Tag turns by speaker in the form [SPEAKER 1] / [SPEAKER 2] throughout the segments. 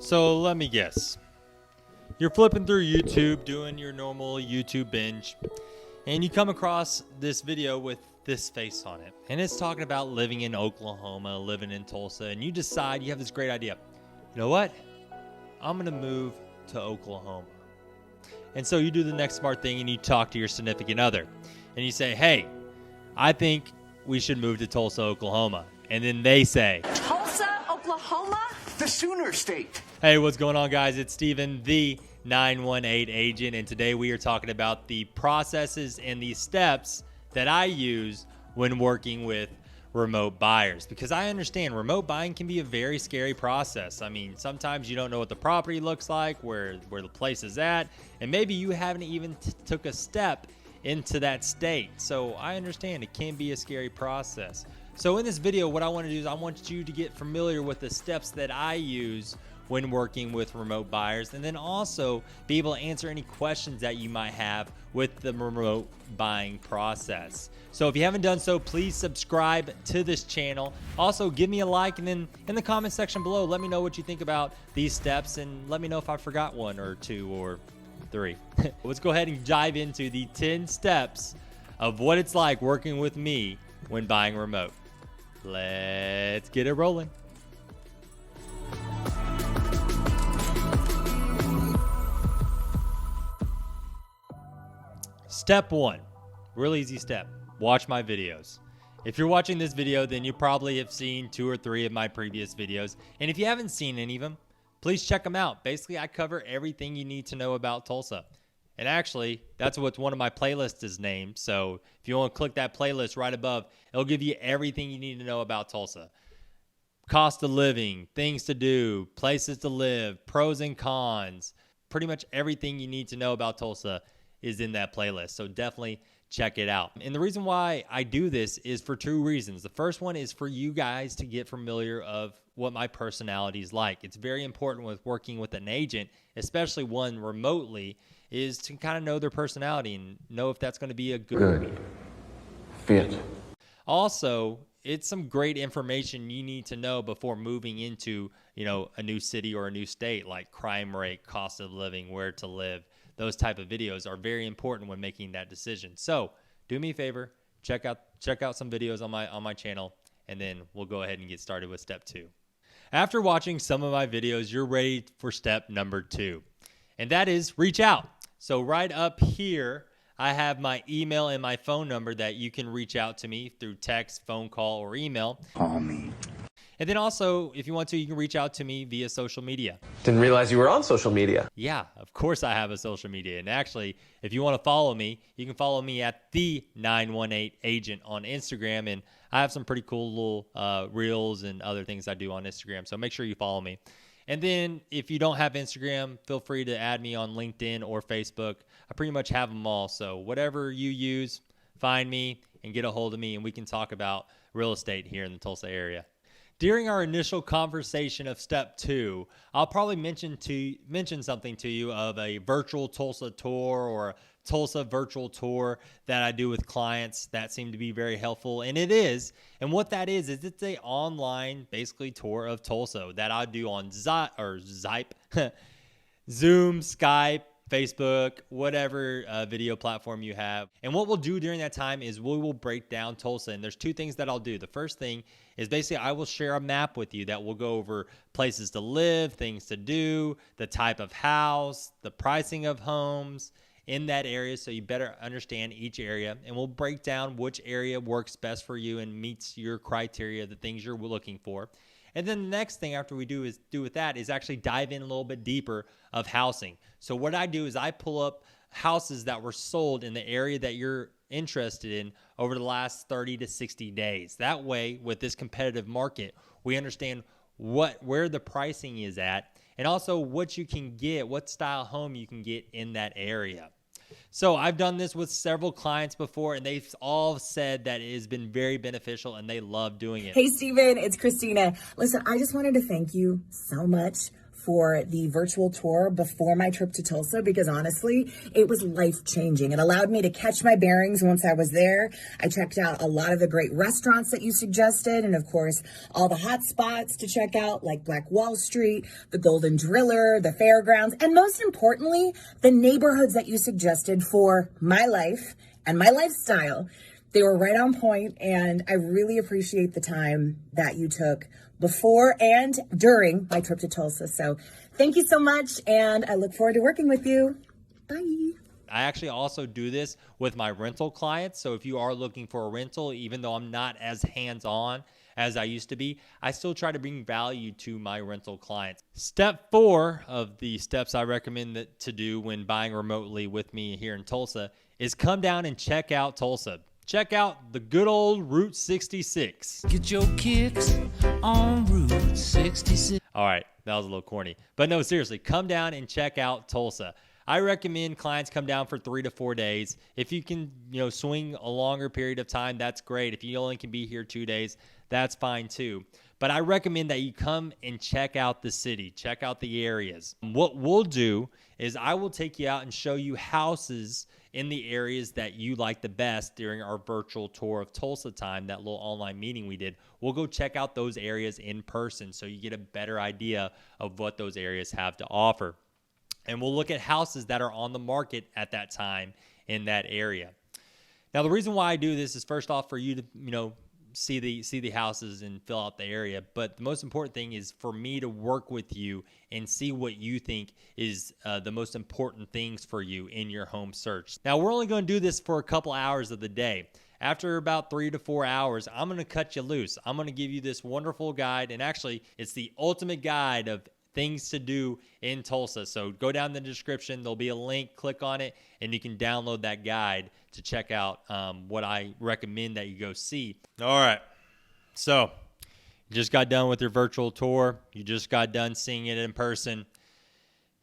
[SPEAKER 1] So let me guess. You're flipping through YouTube, doing your normal YouTube binge, and you come across this video with this face on it. And it's talking about living in Oklahoma, living in Tulsa, and you decide you have this great idea. You know what? I'm going to move to Oklahoma. And so you do the next smart thing and you talk to your significant other. And you say, hey, I think we should move to Tulsa, Oklahoma. And then they say,
[SPEAKER 2] Tulsa, Oklahoma?
[SPEAKER 3] The Sooner State.
[SPEAKER 1] Hey, what's going on, guys? It's Steven, the 918 agent, and today we are talking about the processes and the steps that I use when working with remote buyers, because I understand remote buying can be a very scary process. I mean, sometimes you don't know what the property looks like, where the place is at, and maybe you haven't even took a step into that state. So I understand it can be a scary process. So in this video, what I want to do is I want you to get familiar with the steps that I use when working with remote buyers, and then also be able to answer any questions that you might have with the remote buying process. So if you haven't done so, please subscribe to this channel. Also, give me a like, and then in the comment section below, let me know what you think about these steps, and let me know if I forgot one or two or three. Let's go ahead and dive into the 10 steps of what it's like working with me when buying remote. Let's get it rolling. Step 1, real easy step, watch my videos. If you're watching this video, then you probably have seen 2 or 3 of my previous videos. And if you haven't seen any of them, please check them out. Basically, I cover everything you need to know about Tulsa. And actually, that's what one of my playlists is named. So if you want to click that playlist right above, it'll give you everything you need to know about Tulsa. Cost of living, things to do, places to live, pros and cons, pretty much everything you need to know about Tulsa is in that playlist. So definitely check it out. And the reason why I do this is for 2 reasons. The first one is for you guys to get familiar of what my personality is like. It's very important with working with an agent, especially one remotely, is to kind of know their personality and know if that's going to be a good
[SPEAKER 3] fit.
[SPEAKER 1] Also, it's some great information you need to know before moving into, a new city or a new state, like crime rate, cost of living, where to live. Those type of videos are very important when making that decision. So do me a favor, check out some videos on my channel, and then we'll go ahead and get started with step 2. After watching some of my videos, you're ready for step number 2, and that is reach out. So right up here, I have my email and my phone number that you can reach out to me through text, phone call, or email.
[SPEAKER 3] Call me.
[SPEAKER 1] And then also, if you want to, you can reach out to me via social media.
[SPEAKER 4] Didn't realize you were on social media.
[SPEAKER 1] Yeah, of course I have a social media. And actually, if you want to follow me, you can follow me at the 918 agent on Instagram. And I have some pretty cool little reels and other things I do on Instagram. So make sure you follow me. And then if you don't have Instagram, feel free to add me on LinkedIn or Facebook. I pretty much have them all. So whatever you use, find me and get a hold of me, and we can talk about real estate here in the Tulsa area. During our initial conversation of step 2, I'll probably mention something to you of a virtual Tulsa tour or a Tulsa virtual tour that I do with clients that seem to be very helpful. And it is. And what that is it's a online, basically, tour of Tulsa that I do on Zoom, Skype, Facebook, whatever video platform you have. And what we'll do during that time is we will break down Tulsa. And there's 2 things that I'll do. The first thing is basically I will share a map with you that will go over places to live, things to do, the type of house, the pricing of homes in that area, so you better understand each area. And we'll break down which area works best for you and meets your criteria, the things you're looking for. And then the next thing after we do with that is actually dive in a little bit deeper of housing. So what I do is I pull up houses that were sold in the area that you're interested in over the last 30 to 60 days. That way, with this competitive market, we understand where the pricing is at, and also what you can get, what style home you can get in that area. So I've done this with several clients before, and they've all said that it has been very beneficial and they love doing it.
[SPEAKER 5] Hey, Steven, it's Christina. Listen, I just wanted to thank you so much for the virtual tour before my trip to Tulsa because honestly, it was life-changing. It allowed me to catch my bearings once I was there. I checked out a lot of the great restaurants that you suggested, and of course, all the hot spots to check out like Black Wall Street, the Golden Driller, the fairgrounds, and most importantly, the neighborhoods that you suggested for my life and my lifestyle. They were right on point, and I really appreciate the time that you took before and during my trip to Tulsa. So thank you so much, and I look forward to working with you. Bye.
[SPEAKER 1] I actually also do this with my rental clients. So if you are looking for a rental, even though I'm not as hands-on as I used to be, I still try to bring value to my rental clients. Step 4 of the steps I recommend to do when buying remotely with me here in Tulsa is come down and check out Tulsa. Check out the good old Route 66.
[SPEAKER 6] Get your kicks on Route 66.
[SPEAKER 1] All right, that was a little corny. But no, seriously, come down and check out Tulsa. I recommend clients come down for 3 to 4 days. If you can, swing a longer period of time, that's great. If you only can be here 2 days, that's fine too. But I recommend that you come and check out the city, check out the areas. What we'll do is I will take you out and show you houses in the areas that you like the best during our virtual tour of Tulsa time, that little online meeting we did. We'll go check out those areas in person so you get a better idea of what those areas have to offer. And we'll look at houses that are on the market at that time in that area. Now, the reason why I do this is first off for you to, see the houses and fill out the area. But the most important thing is for me to work with you and see what you think is the most important things for you in your home search. Now, we're only going to do this for a couple hours of the day. After about 3 to 4 hours, I'm going to cut you loose. I'm going to give you this wonderful guide. And actually, it's the ultimate guide of things to do in Tulsa. So go down in the description. There'll be a link. Click on it, and you can download that guide to check out what I recommend that you go see. All right. So you just got done with your virtual tour. You just got done seeing it in person,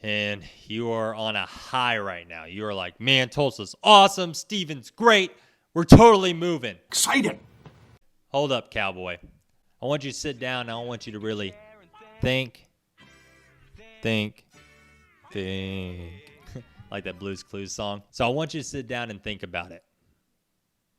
[SPEAKER 1] and you are on a high right now. You are like, man, Tulsa's awesome. Steven's great. We're totally moving.
[SPEAKER 3] Excited.
[SPEAKER 1] Hold up, cowboy. I want you to sit down. I want you to really think. Like that Blues Clues song. So I want you to sit down and think about it.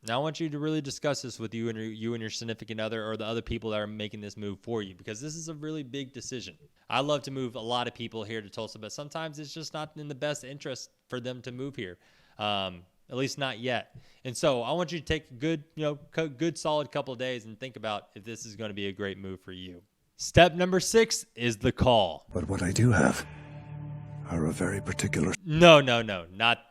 [SPEAKER 1] Now I want you to really discuss this with you and your significant other or the other people that are making this move for you, because this is a really big decision. I love to move a lot of people here to Tulsa, but sometimes it's just not in the best interest for them to move here. At least not yet. And so I want you to take a good solid couple of days and think about if this is going to be a great move for you. Step number 6 is the call.
[SPEAKER 7] But what I do have are a very particular...
[SPEAKER 1] No, not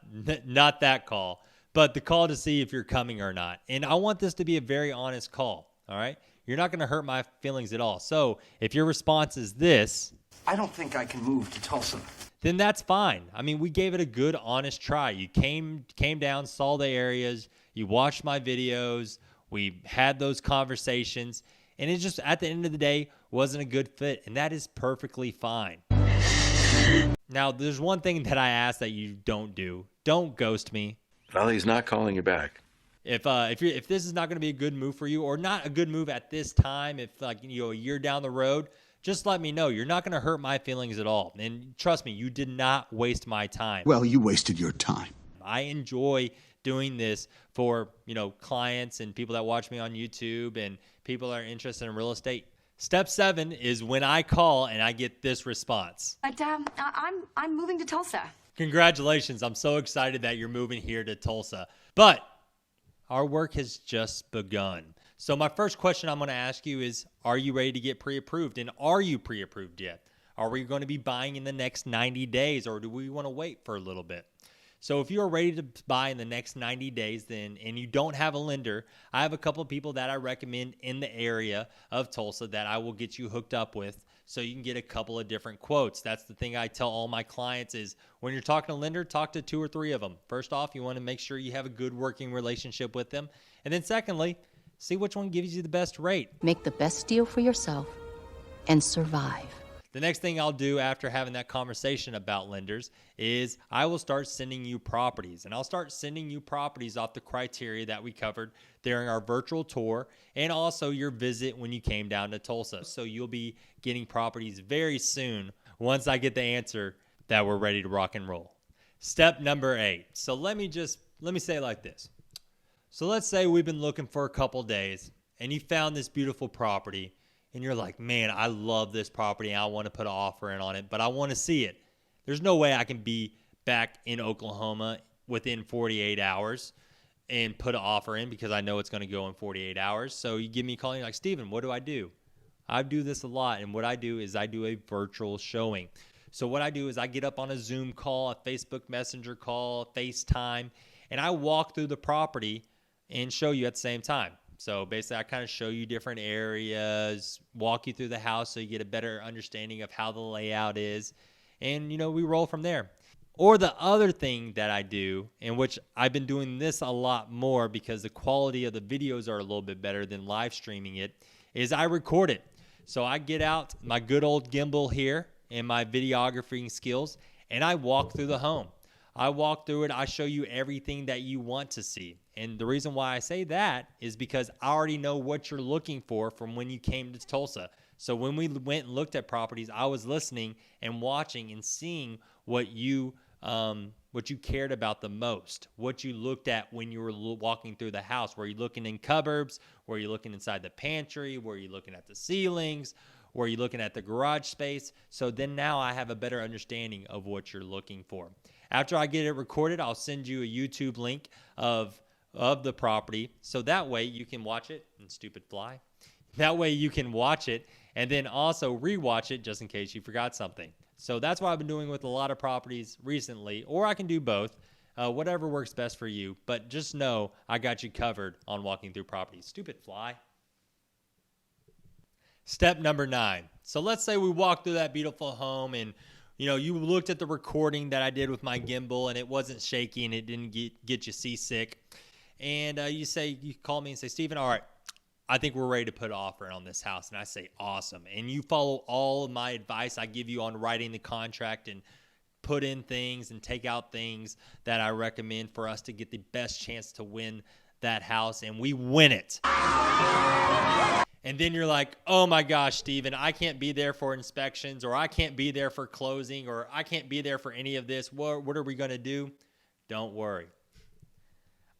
[SPEAKER 1] that call, but the call to see if you're coming or not. And I want this to be a very honest call, all right? You're not going to hurt my feelings at all. So if your response is this...
[SPEAKER 3] I don't think I can move to Tulsa.
[SPEAKER 1] Then that's fine. I mean, we gave it a good, honest try. You came down, saw the areas, you watched my videos, we had those conversations, and it just, at the end of the day, wasn't a good fit, and that is perfectly fine. Now, there's one thing that I ask that you don't do. Don't ghost me.
[SPEAKER 4] Well, he's not calling you back.
[SPEAKER 1] If this is not going to be a good move for you, or not a good move at this time, if a year down the road, just let me know. You're not going to hurt my feelings at all. And trust me, you did not waste my time.
[SPEAKER 7] Well, you wasted your time.
[SPEAKER 1] I enjoy doing this for, clients and people that watch me on YouTube and people that are interested in real estate. Step 7 is when I call and I get this response.
[SPEAKER 2] But I'm moving to Tulsa.
[SPEAKER 1] Congratulations. I'm so excited that you're moving here to Tulsa. But our work has just begun. So my first question I'm going to ask you is, are you ready to get pre-approved? And are you pre-approved yet? Are we going to be buying in the next 90 days, or do we want to wait for a little bit? So if you are ready to buy in the next 90 days and you don't have a lender, I have a couple of people that I recommend in the area of Tulsa that I will get you hooked up with so you can get a couple of different quotes. That's the thing I tell all my clients is when you're talking to a lender, talk to 2 or 3 of them. First off, you want to make sure you have a good working relationship with them. And then secondly, see which one gives you the best rate.
[SPEAKER 8] Make the best deal for yourself and survive.
[SPEAKER 1] The next thing I'll do after having that conversation about lenders is I will start sending you properties. And I'll start sending you properties off the criteria that we covered during our virtual tour and also your visit when you came down to Tulsa. So you'll be getting properties very soon once I get the answer that we're ready to rock and roll. Step number 8. So let me say it like this. So let's say we've been looking for a couple days and you found this beautiful property and you're like, man, I love this property and I want to put an offer in on it, but I want to see it. There's no way I can be back in Oklahoma within 48 hours and put an offer in because I know it's going to go in 48 hours. So you give me a call and you're like, Steven, what do? I do this a lot. And what I do is I do a virtual showing. So what I do is I get up on a Zoom call, a Facebook Messenger call, FaceTime, and I walk through the property and show you at the same time. So basically I kind of show you different areas, walk you through the house so you get a better understanding of how the layout is. And, we roll from there. Or the other thing that I do, in which I've been doing this a lot more because the quality of the videos are a little bit better than live streaming it, is I record it. So I get out my good old gimbal here and my videography skills, and I walk through the home. I walk through it. I show you everything that you want to see. And the reason why I say that is because I already know what you're looking for from when you came to Tulsa. So when we went and looked at properties, I was listening and watching and seeing what you cared about the most, what you looked at when you were walking through the house. Were you looking in cupboards? Were you looking inside the pantry? Were you looking at the ceilings? Were you looking at the garage space? So then now I have a better understanding of what you're looking for. After I get it recorded, I'll send you a YouTube link of the property. So that way you can watch it. And stupid fly. That way you can watch it and then also rewatch it just in case you forgot something. So that's what I've been doing with a lot of properties recently, or I can do both, whatever works best for you. But just know I got you covered on walking through properties. Stupid fly. Step number 9. So let's say we walked through that beautiful home and, you looked at the recording that I did with my gimbal and it wasn't shaky and it didn't get you seasick. And you call me and say, Steven, all right, I think we're ready to put an offer in on this house. And I say, awesome. And you follow all of my advice I give you on writing the contract and put in things and take out things that I recommend for us to get the best chance to win that house. And we win it. And then you're like, oh my gosh, Steven, I can't be there for inspections, or I can't be there for closing, or I can't be there for any of this. What are we going to do? Don't worry.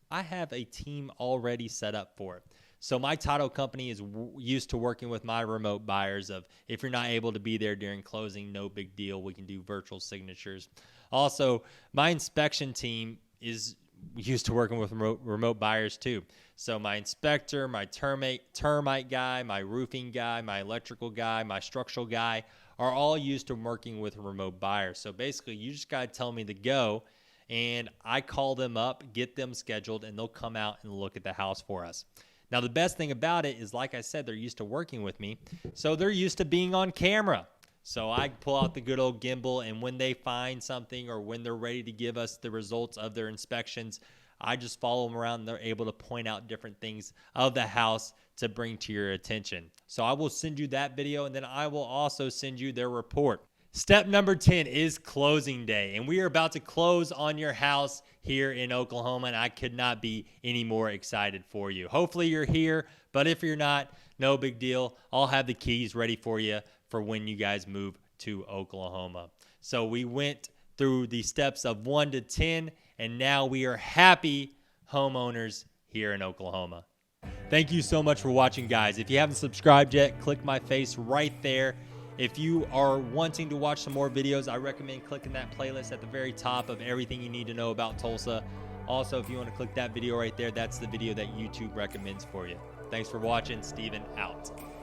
[SPEAKER 1] I have a team already set up for it. So my title company is used to working with my remote buyers of if you're not able to be there during closing, no big deal. We can do virtual signatures. Also, my inspection team is used to working with remote buyers too. So my inspector, my termite guy, my roofing guy, my electrical guy, my structural guy are all used to working with remote buyers. So basically, you just got to tell me to go, and I call them up, get them scheduled, and they'll come out and look at the house for us. Now, the best thing about it is, like I said, they're used to working with me, so they're used to being on camera. So I pull out the good old gimbal, and when they find something or when they're ready to give us the results of their inspections, I just follow them around, and they're able to point out different things of the house to bring to your attention. So I will send you that video, and then I will also send you their report. Step number 10 is closing day, and we are about to close on your house here in Oklahoma, and I could not be any more excited for you. Hopefully you're here, but if you're not, no big deal. I'll have the keys ready for you for when you guys move to Oklahoma. So we went through the steps of 1 to 10, and now we are happy homeowners here in Oklahoma. Thank you so much for watching, guys. If you haven't subscribed yet, click my face right there. If you are wanting to watch some more videos, I recommend clicking that playlist at the very top of everything you need to know about Tulsa. Also, if you want to click that video right there, that's the video that YouTube recommends for you. Thanks for watching. Steven out.